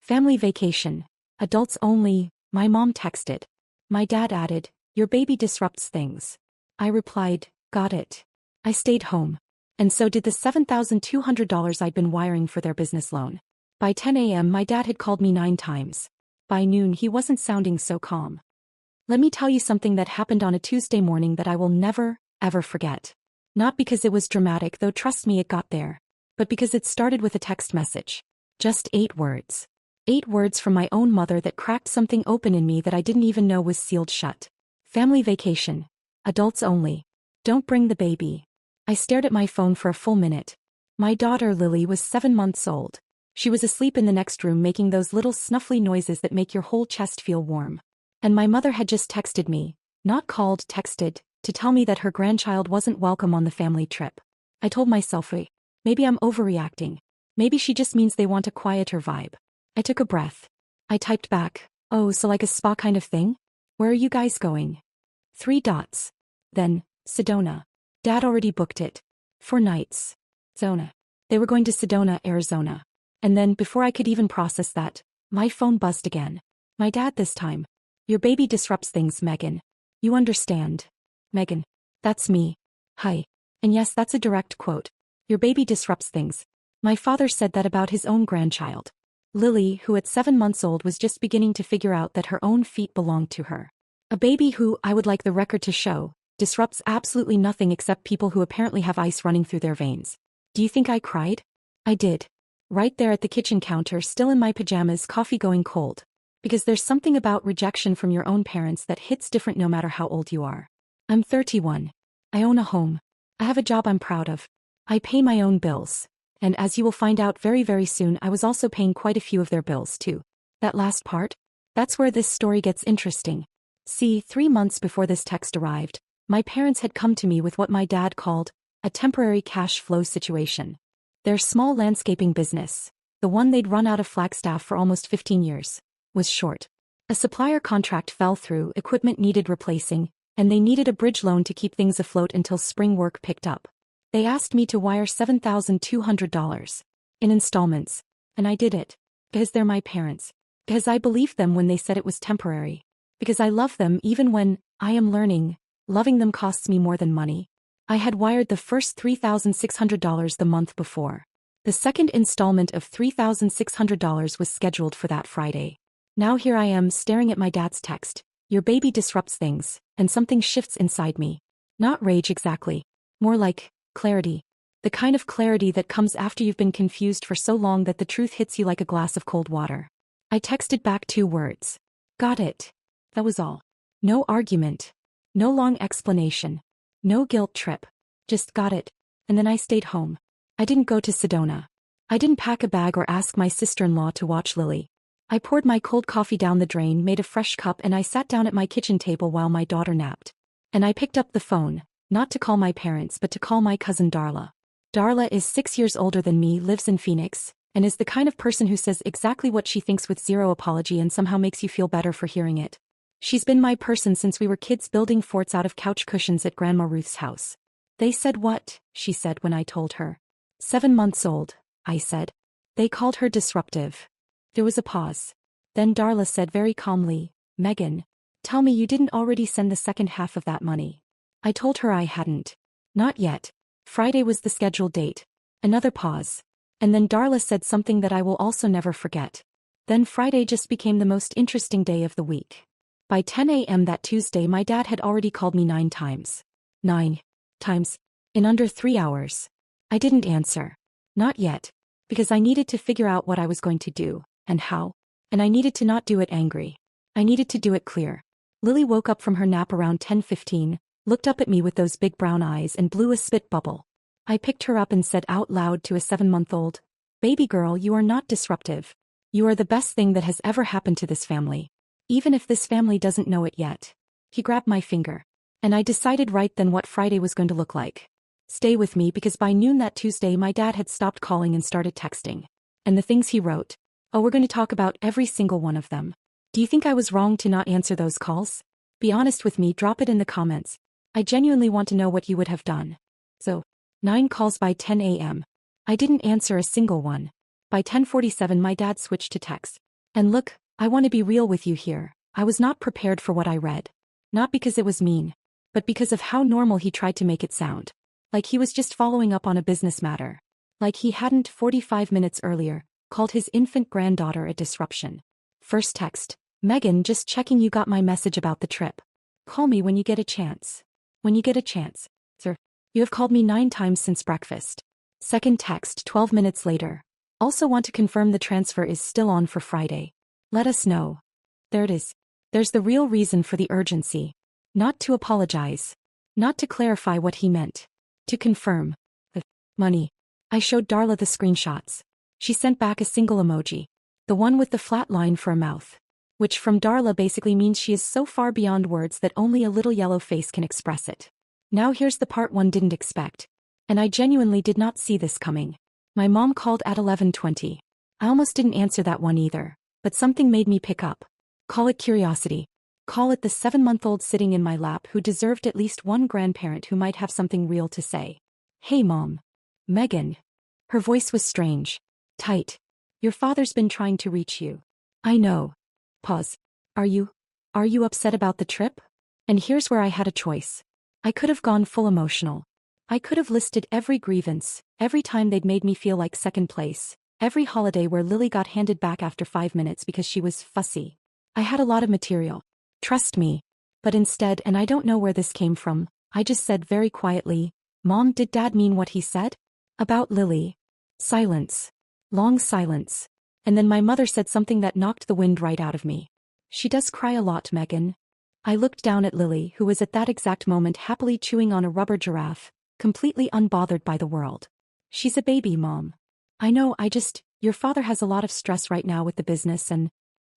Family vacation. Adults only, my mom texted. My dad added, your baby disrupts things. I replied, got it. I stayed home. And so did the $7,200 I'd been wiring for their business loan. By 10 a.m. my dad had called me 9 times. By noon he wasn't sounding so calm. Let me tell you something that happened on a Tuesday morning that I will never, ever forget. Not because it was dramatic, though trust me it got there, but because it started with a text message. Just 8 words. 8 words from my own mother that cracked something open in me that I didn't even know was sealed shut. Family vacation. Adults only. Don't bring the baby. I stared at my phone for a full minute. My daughter Lily was 7 months old. She was asleep in the next room making those little snuffly noises that make your whole chest feel warm. And my mother had just texted me, not called, texted, to tell me that her grandchild wasn't welcome on the family trip. I told myself, maybe I'm overreacting. Maybe she just means they want a quieter vibe. I took a breath. I typed back, oh, so like a spa kind of thing? Where are you guys going? 3 dots. Then, Sedona. Dad already booked it. 4 nights. Zona. They were going to Sedona, Arizona. And then, before I could even process that, my phone buzzed again. My dad this time. Your baby disrupts things, Megan. You understand. Megan. That's me. Hi. And yes, that's a direct quote. Your baby disrupts things. My father said that about his own grandchild. Lily, who at 7 months old was just beginning to figure out that her own feet belonged to her. A baby who, I would like the record to show, disrupts absolutely nothing except people who apparently have ice running through their veins. Do you think I cried? I did. Right there at the kitchen counter, still in my pajamas, coffee going cold. Because there's something about rejection from your own parents that hits different no matter how old you are. I'm 31. I own a home. I have a job I'm proud of. I pay my own bills. And as you will find out very, very soon, I was also paying quite a few of their bills too. That last part? That's where this story gets interesting. See, 3 months before this text arrived, my parents had come to me with what my dad called a temporary cash flow situation. Their small landscaping business, the one they'd run out of Flagstaff for almost 15 years, was short. A supplier contract fell through, equipment needed replacing, and they needed a bridge loan to keep things afloat until spring work picked up. They asked me to wire $7,200 in installments, and I did it. Because they're my parents. Because I believed them when they said it was temporary. Because I love them even when, I am learning, loving them costs me more than money. I had wired the first $3,600 the month before. The second installment of $3,600 was scheduled for that Friday. Now here I am staring at my dad's text. Your baby disrupts things, and something shifts inside me. Not rage exactly. More like clarity. The kind of clarity that comes after you've been confused for so long that the truth hits you like a glass of cold water. I texted back 2 words. Got it. That was all. No argument. No long explanation. No guilt trip. Just got it. And then I stayed home. I didn't go to Sedona. I didn't pack a bag or ask my sister-in-law to watch Lily. I poured my cold coffee down the drain, made a fresh cup, and I sat down at my kitchen table while my daughter napped. And I picked up the phone, not to call my parents but to call my cousin Darla. Darla is 6 years older than me, lives in Phoenix, and is the kind of person who says exactly what she thinks with zero apology and somehow makes you feel better for hearing it. She's been my person since we were kids building forts out of couch cushions at Grandma Ruth's house. They said what? She said when I told her. 7 months old, I said. They called her disruptive. There was a pause. Then Darla said very calmly, Megan, tell me you didn't already send the second half of that money. I told her I hadn't. Not yet. Friday was the scheduled date. Another pause. And then Darla said something that I will also never forget. Then Friday just became the most interesting day of the week. By 10 a.m. that Tuesday my dad had already called me 9 times. 9 times. In under 3 hours. I didn't answer. Not yet. Because I needed to figure out what I was going to do, and how. And I needed to not do it angry. I needed to do it clear. Lily woke up from her nap around 10:15, looked up at me with those big brown eyes and blew a spit bubble. I picked her up and said out loud to a 7-month-old, Baby girl, you are not disruptive. You are the best thing that has ever happened to this family. Even if this family doesn't know it yet. He grabbed my finger. And I decided right then what Friday was going to look like. Stay with me because by noon that Tuesday my dad had stopped calling and started texting. And the things he wrote. Oh, we're going to talk about every single one of them. Do you think I was wrong to not answer those calls? Be honest with me, drop it in the comments. I genuinely want to know what you would have done. So, 9 calls by 10 a.m. I didn't answer a single one. By 10:47 my dad switched to text. And look, I want to be real with you here. I was not prepared for what I read. Not because it was mean, but because of how normal he tried to make it sound. Like he was just following up on a business matter. Like he hadn't 45 minutes earlier called his infant granddaughter a disruption. First text, Megan, just checking you got my message about the trip. Call me when you get a chance. When you get a chance. Sir, you have called me 9 times since breakfast. Second text 12 minutes later. Also want to confirm the transfer is still on for Friday. Let us know. There it is. There's the real reason for the urgency. Not to apologize. Not to clarify what he meant. To confirm. The money. I showed Darla the screenshots. She sent back a single emoji. The one with the flat line for a mouth. Which from Darla basically means she is so far beyond words that only a little yellow face can express it. Now here's the part one didn't expect. And I genuinely did not see this coming. My mom called at 11:20. I almost didn't answer that one either, but something made me pick up. Call it curiosity. Call it the 7-month-old sitting in my lap who deserved at least one grandparent who might have something real to say. Hey Mom. Megan. Her voice was strange. Tight. Your father's been trying to reach you. I know. Pause. Are you upset about the trip? And here's where I had a choice. I could have gone full emotional. I could have listed every grievance, every time they'd made me feel like second place, every holiday where Lily got handed back after 5 minutes because she was fussy. I had a lot of material. Trust me. But instead, and I don't know where this came from, I just said very quietly, Mom, did Dad mean what he said? About Lily. Silence. Long silence. And then my mother said something that knocked the wind right out of me. She does cry a lot, Megan. I looked down at Lily, who was at that exact moment happily chewing on a rubber giraffe, completely unbothered by the world. She's a baby, Mom. I know, your father has a lot of stress right now with the business and...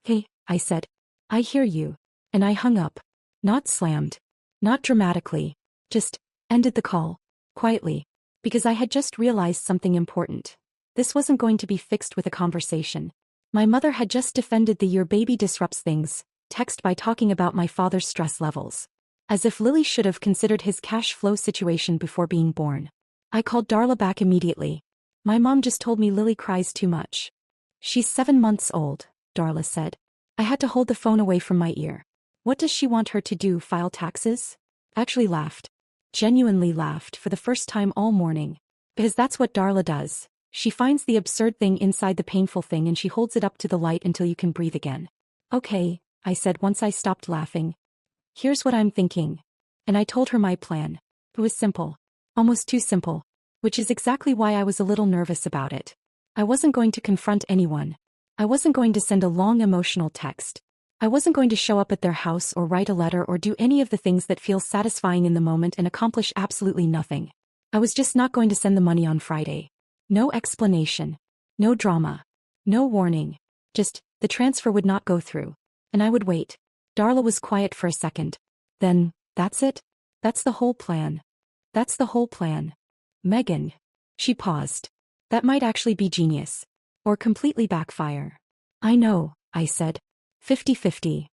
Hey, I said. I hear you. And I hung up. Not slammed. Not dramatically. Just ended the call. Quietly. Because I had just realized something important. This wasn't going to be fixed with a conversation. My mother had just defended the "your baby disrupts things" text by talking about my father's stress levels. As if Lily should have considered his cash flow situation before being born. I called Darla back immediately. My mom just told me Lily cries too much. She's 7 months old, Darla said. I had to hold the phone away from my ear. What does she want her to do, file taxes? I actually laughed. Genuinely laughed for the first time all morning. Because that's what Darla does. She finds the absurd thing inside the painful thing and she holds it up to the light until you can breathe again. Okay, I said once I stopped laughing. Here's what I'm thinking. And I told her my plan. It was simple. Almost too simple. Which is exactly why I was a little nervous about it. I wasn't going to confront anyone. I wasn't going to send a long emotional text. I wasn't going to show up at their house or write a letter or do any of the things that feel satisfying in the moment and accomplish absolutely nothing. I was just not going to send the money on Friday. No explanation. No drama. No warning. Just, the transfer would not go through. And I would wait. Darla was quiet for a second. Then, that's it? That's the whole plan. That's the whole plan. Megan. She paused. That might actually be genius. Or completely backfire. I know, I said. 50-50.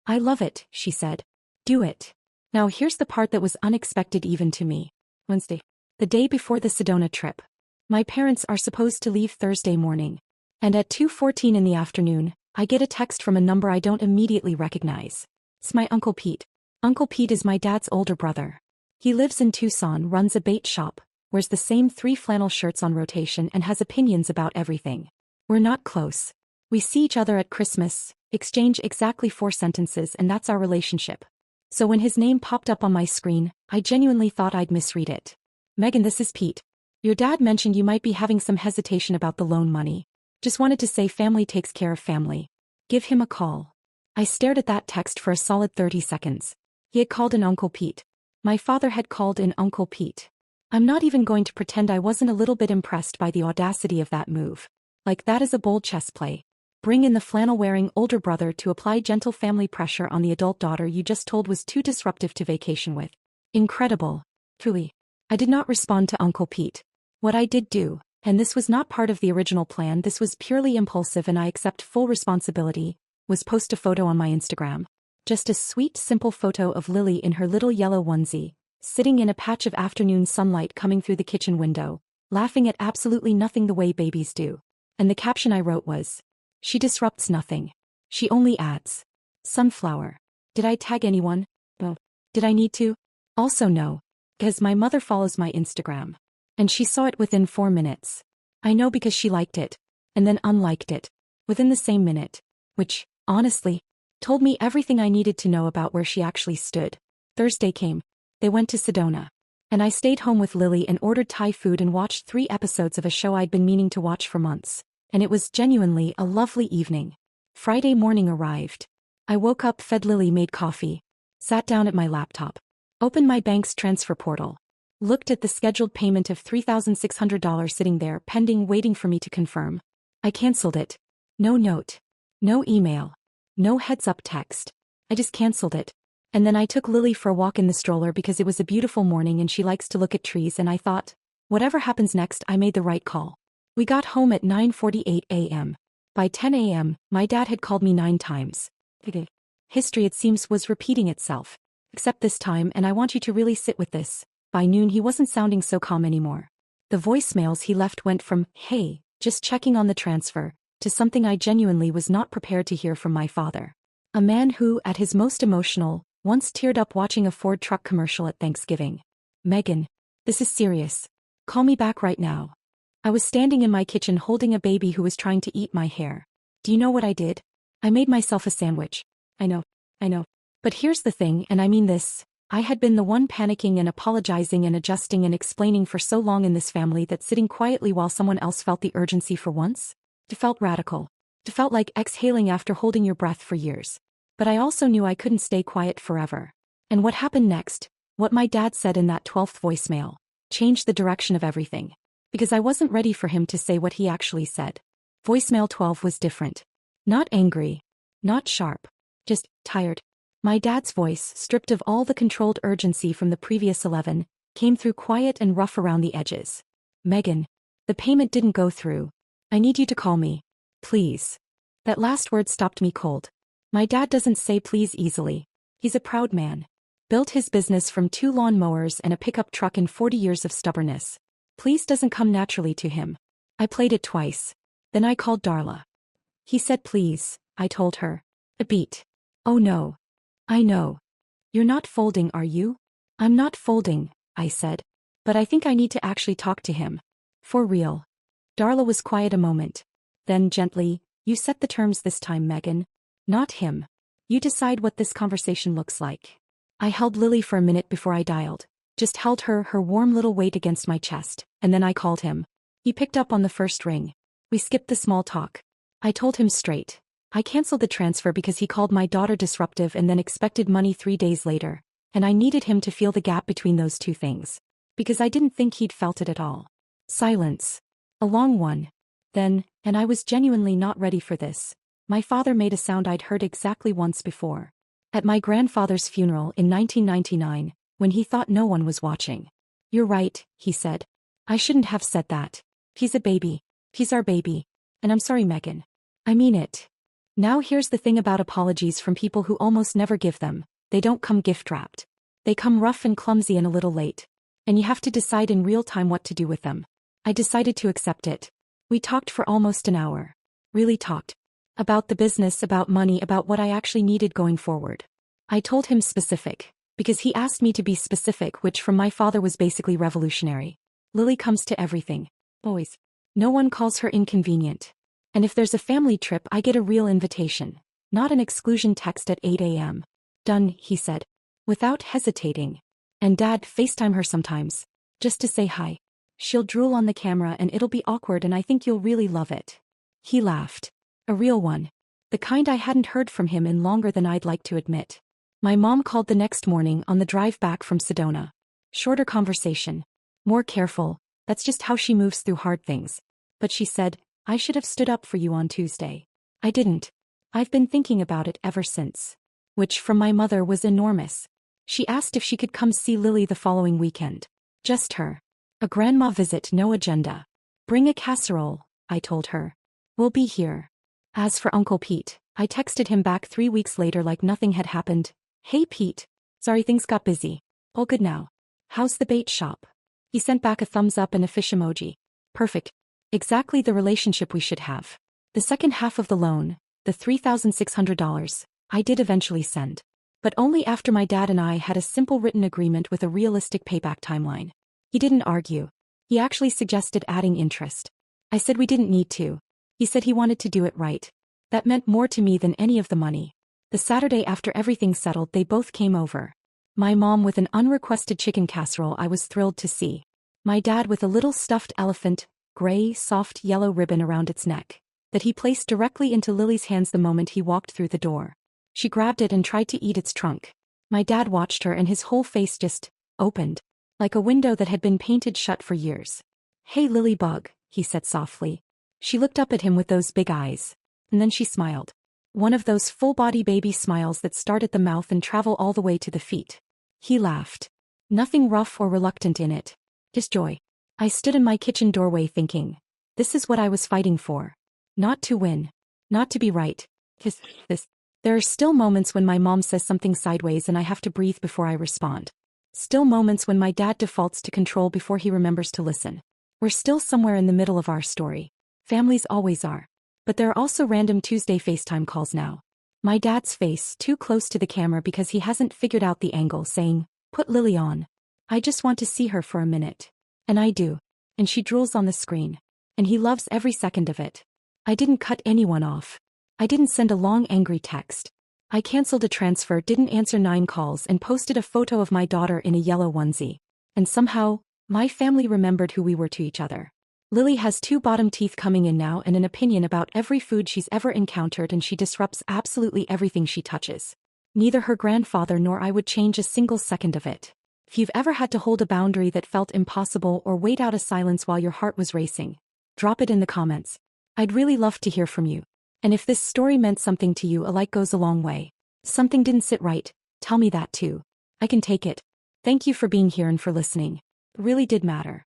I love it, she said. Do it. Now here's the part that was unexpected even to me. Wednesday. The day before the Sedona trip. My parents are supposed to leave Thursday morning. And at 2:14 in the afternoon, I get a text from a number I don't immediately recognize. It's my Uncle Pete. Uncle Pete is my dad's older brother. He lives in Tucson, runs a bait shop, wears the same 3 flannel shirts on rotation and has opinions about everything. We're not close. We see each other at Christmas, exchange exactly 4 sentences and that's our relationship. So when his name popped up on my screen, I genuinely thought I'd misread it. Megan, this is Pete. Your dad mentioned you might be having some hesitation about the loan money. Just wanted to say family takes care of family. Give him a call. I stared at that text for a solid 30 seconds. He had called in Uncle Pete. My father had called in Uncle Pete. I'm not even going to pretend I wasn't a little bit impressed by the audacity of that move. Like that is a bold chess play. Bring in the flannel-wearing older brother to apply gentle family pressure on the adult daughter you just told was too disruptive to vacation with. Incredible. Qley. I did not respond to Uncle Pete. What I did do, and this was not part of the original plan, this was purely impulsive and I accept full responsibility, was post a photo on my Instagram. Just a sweet, simple photo of Lily in her little yellow onesie, sitting in a patch of afternoon sunlight coming through the kitchen window, laughing at absolutely nothing the way babies do. And the caption I wrote was, She disrupts nothing. She only adds. Sunflower. Did I tag anyone? Oh. Did I need to? Also no. Because my mother follows my Instagram. And she saw it within 4 minutes. I know because she liked it. And then unliked it. Within the same minute. Which, honestly, told me everything I needed to know about where she actually stood. Thursday came. They went to Sedona. And I stayed home with Lily and ordered Thai food and watched 3 episodes of a show I'd been meaning to watch for months. And it was genuinely a lovely evening. Friday morning arrived. I woke up, fed Lily, made coffee. Sat down at my laptop. Opened my bank's transfer portal. Looked at the scheduled payment of $3,600 sitting there pending, waiting for me to confirm. I canceled it. No note. No email. No heads-up text. I just canceled it. And then I took Lily for a walk in the stroller because it was a beautiful morning and she likes to look at trees, and I thought, whatever happens next, I made the right call. We got home at 9:48 a.m. By 10 a.m., my dad had called me 9 times. History, it seems, was repeating itself. Except this time, and I want you to really sit with this. By noon he wasn't sounding so calm anymore. The voicemails he left went from, "Hey, just checking on the transfer," to something I genuinely was not prepared to hear from my father. A man who, at his most emotional, once teared up watching a Ford truck commercial at Thanksgiving. "Megan, this is serious. Call me back right now." I was standing in my kitchen holding a baby who was trying to eat my hair. Do you know what I did? I made myself a sandwich. I know. But here's the thing, and I mean this. I had been the one panicking and apologizing and adjusting and explaining for so long in this family that sitting quietly while someone else felt the urgency for once? It felt radical. It felt like exhaling after holding your breath for years. But I also knew I couldn't stay quiet forever. And what happened next, what my dad said in that 12th voicemail, changed the direction of everything. Because I wasn't ready for him to say what he actually said. Voicemail 12 was different. Not angry. Not sharp. Just tired. My dad's voice, stripped of all the controlled urgency from the previous 11, came through quiet and rough around the edges. "Megan, the payment didn't go through. I need you to call me. Please." That last word stopped me cold. My dad doesn't say please easily. He's a proud man. Built his business from 2 lawn mowers and a pickup truck in 40 years of stubbornness. Please doesn't come naturally to him. I played it twice. Then I called Darla. "He said please," I told her. A beat. "Oh no. I know. You're not folding, are you?" "I'm not folding," I said. "But I think I need to actually talk to him. For real." Darla was quiet a moment. Then gently, "You set the terms this time, Megan. Not him. You decide what this conversation looks like." I held Lily for a minute before I dialed. Just held her warm little weight against my chest, and then I called him. He picked up on the first ring. We skipped the small talk. I told him straight. I canceled the transfer because he called my daughter disruptive and then expected money 3 days later, and I needed him to feel the gap between those two things. Because I didn't think he'd felt it at all. Silence. A long one. Then, and I was genuinely not ready for this, my father made a sound I'd heard exactly once before. At my grandfather's funeral in 1999, when he thought no one was watching. "You're right," he said. "I shouldn't have said that. He's a baby. He's our baby. And I'm sorry, Megan. I mean it." Now here's the thing about apologies from people who almost never give them. They don't come gift-wrapped. They come rough and clumsy and a little late. And you have to decide in real time what to do with them. I decided to accept it. We talked for almost an hour. Really talked. About the business, about money, about what I actually needed going forward. I told him specific. Because he asked me to be specific, which from my father was basically revolutionary. Lily comes to everything. Always. No one calls her inconvenient. And if there's a family trip, I get a real invitation. Not an exclusion text at 8 a.m. "Done," he said. Without hesitating. "And Dad, FaceTime her sometimes. Just to say hi. She'll drool on the camera and it'll be awkward and I think you'll really love it." He laughed. A real one. The kind I hadn't heard from him in longer than I'd like to admit. My mom called the next morning on the drive back from Sedona. Shorter conversation. More careful, that's just how she moves through hard things. But she said, "I should have stood up for you on Tuesday. I didn't. I've been thinking about it ever since." Which from my mother was enormous. She asked if she could come see Lily the following weekend. Just her. A grandma visit, no agenda. "Bring a casserole," I told her. "We'll be here." As for Uncle Pete, I texted him back 3 weeks later like nothing had happened. "Hey Pete. Sorry things got busy. All good now. How's the bait shop?" He sent back a thumbs up and a fish emoji. Perfect. Exactly the relationship we should have. The second half of the loan, the $3,600, I did eventually send. But only after my dad and I had a simple written agreement with a realistic payback timeline. He didn't argue. He actually suggested adding interest. I said we didn't need to. He said he wanted to do it right. That meant more to me than any of the money. The Saturday after everything settled, they both came over. My mom with an unrequested chicken casserole I was thrilled to see. My dad with a little stuffed elephant, gray, soft yellow ribbon around its neck, that he placed directly into Lily's hands the moment he walked through the door. She grabbed it and tried to eat its trunk. My dad watched her and his whole face just opened, like a window that had been painted shut for years. "Hey Lily Bug," he said softly. She looked up at him with those big eyes. And then she smiled. One of those full-body baby smiles that start at the mouth and travel all the way to the feet. He laughed. Nothing rough or reluctant in it. Just joy. I stood in my kitchen doorway thinking, this is what I was fighting for. Not to win. Not to be right. This. There are still moments when my mom says something sideways and I have to breathe before I respond. Still moments when my dad defaults to control before he remembers to listen. We're still somewhere in the middle of our story. Families always are. But there are also random Tuesday FaceTime calls now. My dad's face too close to the camera because he hasn't figured out the angle, saying, "Put Lily on. I just want to see her for a minute." And I do. And she drools on the screen. And he loves every second of it. I didn't cut anyone off. I didn't send a long angry text. I canceled a transfer, didn't answer 9 calls, and posted a photo of my daughter in a yellow onesie. And somehow, my family remembered who we were to each other. Lily has 2 bottom teeth coming in now and an opinion about every food she's ever encountered, and she disrupts absolutely everything she touches. Neither her grandfather nor I would change a single second of it. If you've ever had to hold a boundary that felt impossible or wait out a silence while your heart was racing, drop it in the comments. I'd really love to hear from you. And if this story meant something to you, a like goes a long way. Something didn't sit right, tell me that too. I can take it. Thank you for being here and for listening. It really did matter.